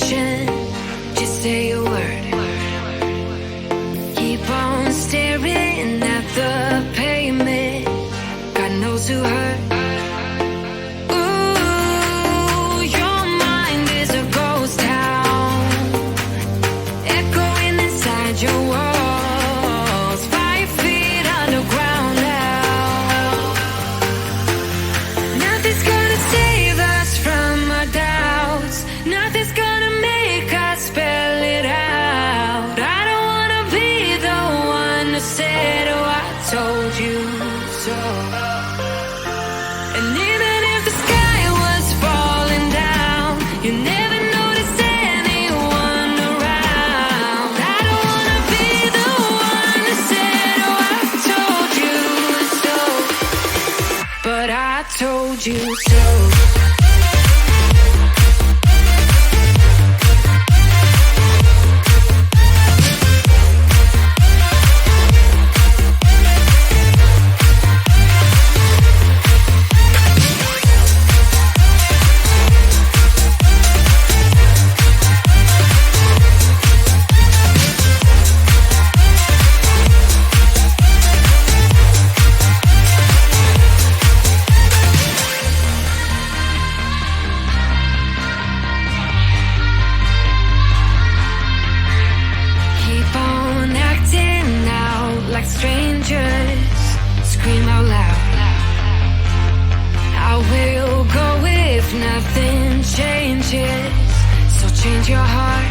patient, just say a word. Keep on staring at the pavement. God knows who hurt. Ooh, your mind is a ghost town, echoing inside your walls, 5 feet underground now. Nothing's gonna save us from our doubts. Nothing's gonna make us spell it out. I don't wanna be the one who said, oh, I told you so. And even if the sky was falling down, you never noticed anyone around. I don't wanna be the one who said, oh, I told you so. But I told you so. Keep on acting out like strangers. Scream out loud. I will go if nothing changes. So change your heart.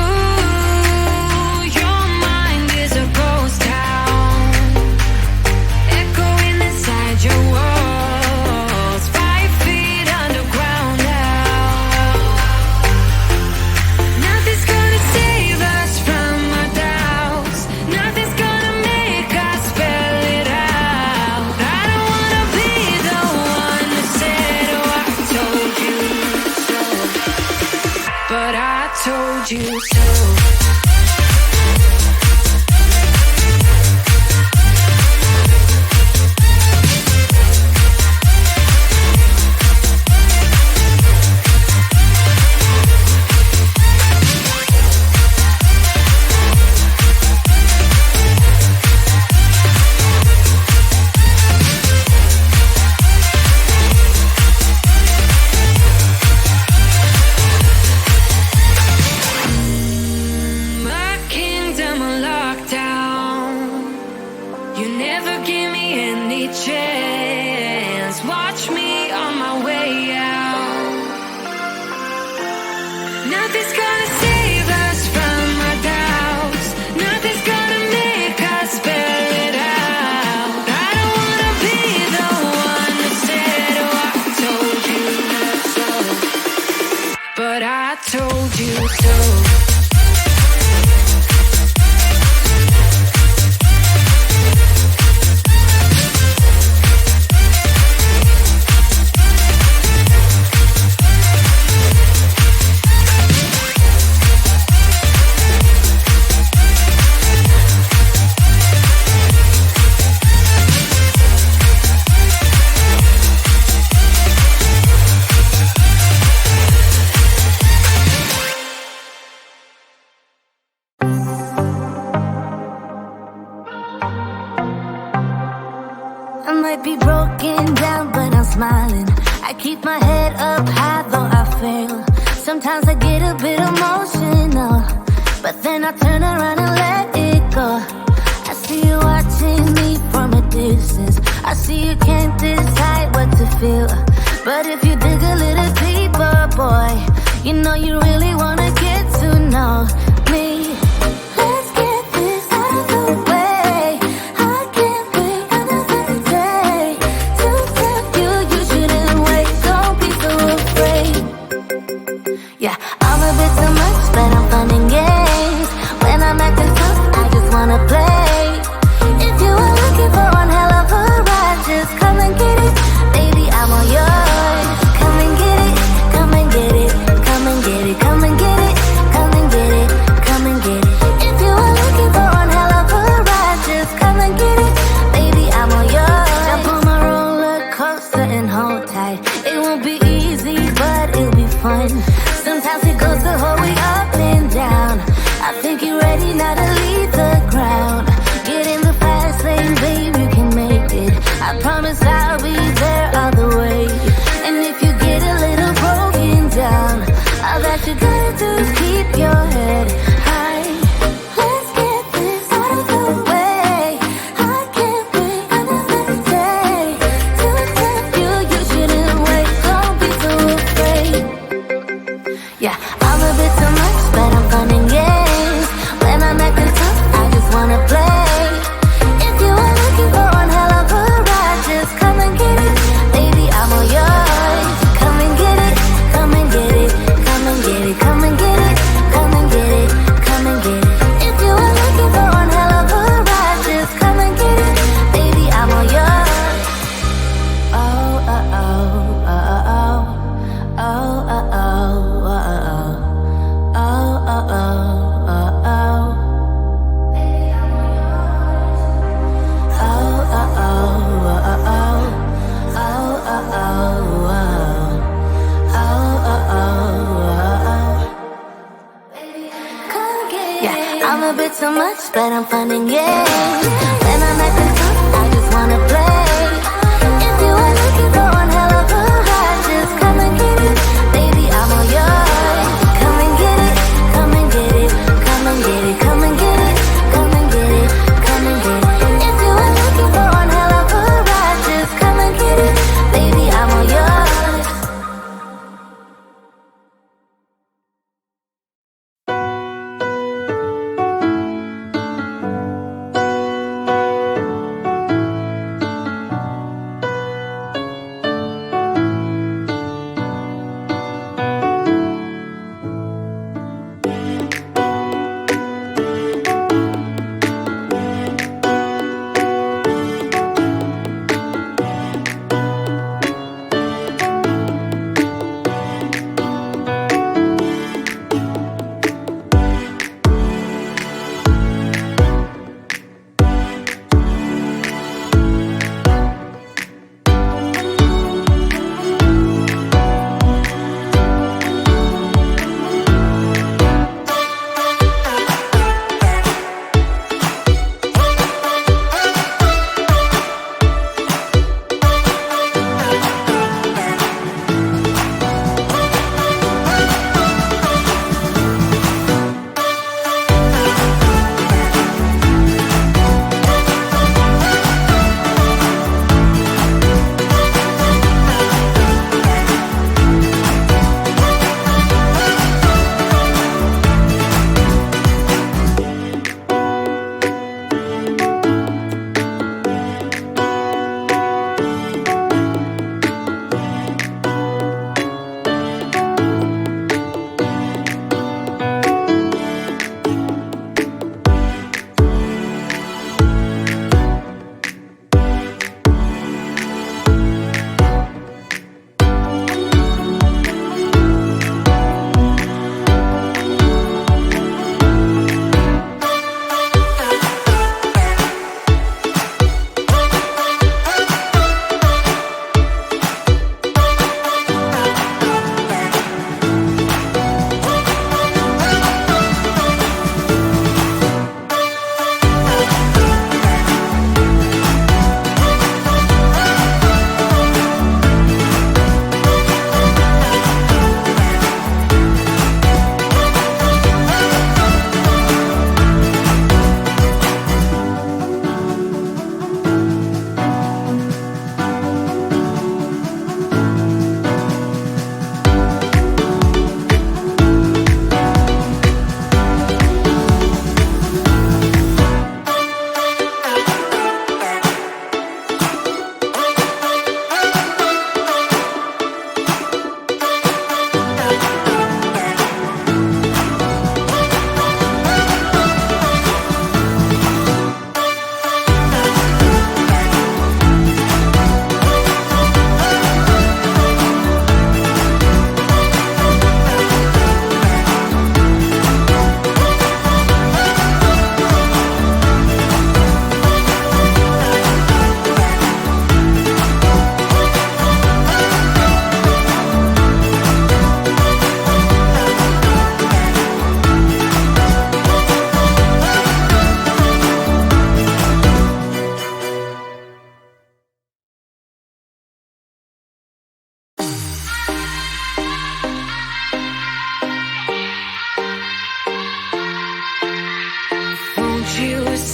Ooh, your mind is a ghost town, echoing inside your walls, 5 feet underground now. Nothing's gonna save us from our doubts. Nothing's gonna make us spell it out. I don't wanna be the one who said, oh, I told you so. But I told you so. My kingdom on lockdown. You never give me any chance. Watch me on my way out. Nothing's gonna save us from our doubts. Nothing's gonna make us spell it out. I don't wanna be the one who said, oh, I told you so. But I told you so. I might be broken down, but I'm smiling. I keep my head up high, though I fail. Sometimes I get a bit emotional, but then I turn around and let it go. I see you watching me from a distance. I see you can't decide what to feel, but if you dig a little deeper, boy, you know you really wanna get to know me. Let's get this out of the way. I can't wait another day to tell you you shouldn't wait. Don't be so afraid. Yeah, I'm a bit too much, but I'm fun and games. When I'm acting tough, I just wanna play. If you are looking for one hell of a ride, just come and get it. Baby, I'm all yours. Come and get it, come and get it, come and get it, come and get it, come and get it, come and get it. If you are looking for one hell of a ride, just come and get it. Baby, I'm all yours. Jump on my roller coaster and hold tight. It won't be easy, but it'll be fun. Sometimes it goes the whole way up and down. I think you're ready now to leave the ground. Get in the fast lane, babe, you can make it. I promise I'll be there all the way. And if you get a little broken down, all that you gotta do is keep your head high. Let's get this out of the way. I can't wait another day to tell you you shouldn't wait. Don't be so afraid. Yeah, I'm a bit too much, but I'm fun and games. When I'm acting tough, I just wanna play. If you are looking for one hell of a ride, just come and get it. Baby, I'm all yours. Come and get it, come and get it, come and get it, come and get it, come and get it, come and get it. If you are looking for one hell of a ride, just come and get it. Baby, I'm all yours. Oh, oh, oh, oh, oh, oh, oh, oh, oh, oh, oh, oh, oh, oh. Baby, I'm all yours. Oh, oh, oh, oh, oh, oh, oh, oh, oh, oh. Yeah, I'm a bit too much, but I'm fun and games. When I'm acting tough, I just wanna play. If you are looking for one hell of a ride, just come and get it. Baby, I'm all yours. Come and get it, come and get it, come and get it, come and get it, come and get it, come and get it. If you are looking for one hell of a ride, just come and get it. Baby, I'm all yours.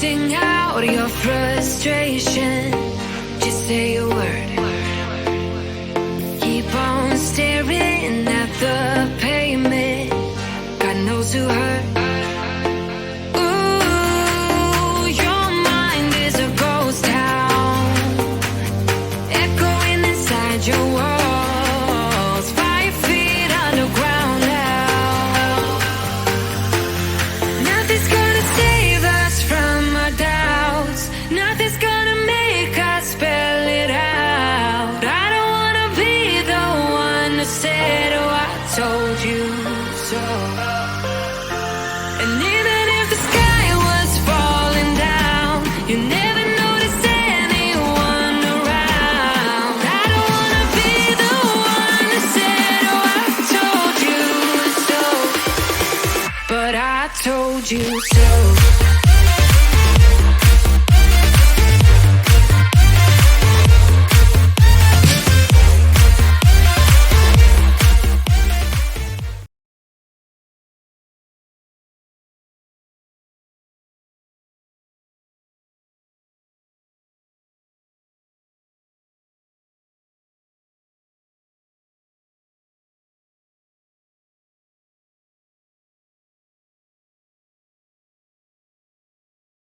sing out your frustration. Just say a word. Keep on staring at the pavement. God knows who hurt. Ooh, your mind is a ghost town, echoing inside your walls. 5 feet underground now. Nothing's gonna save us from our doubts. Nothing's gonna make us spell it out. I don't wanna be the one to say, oh, I told you so. And even if the sky was falling down, you never notice anyone around. I don't wanna be the one to say, oh, I told you so. But I told you so.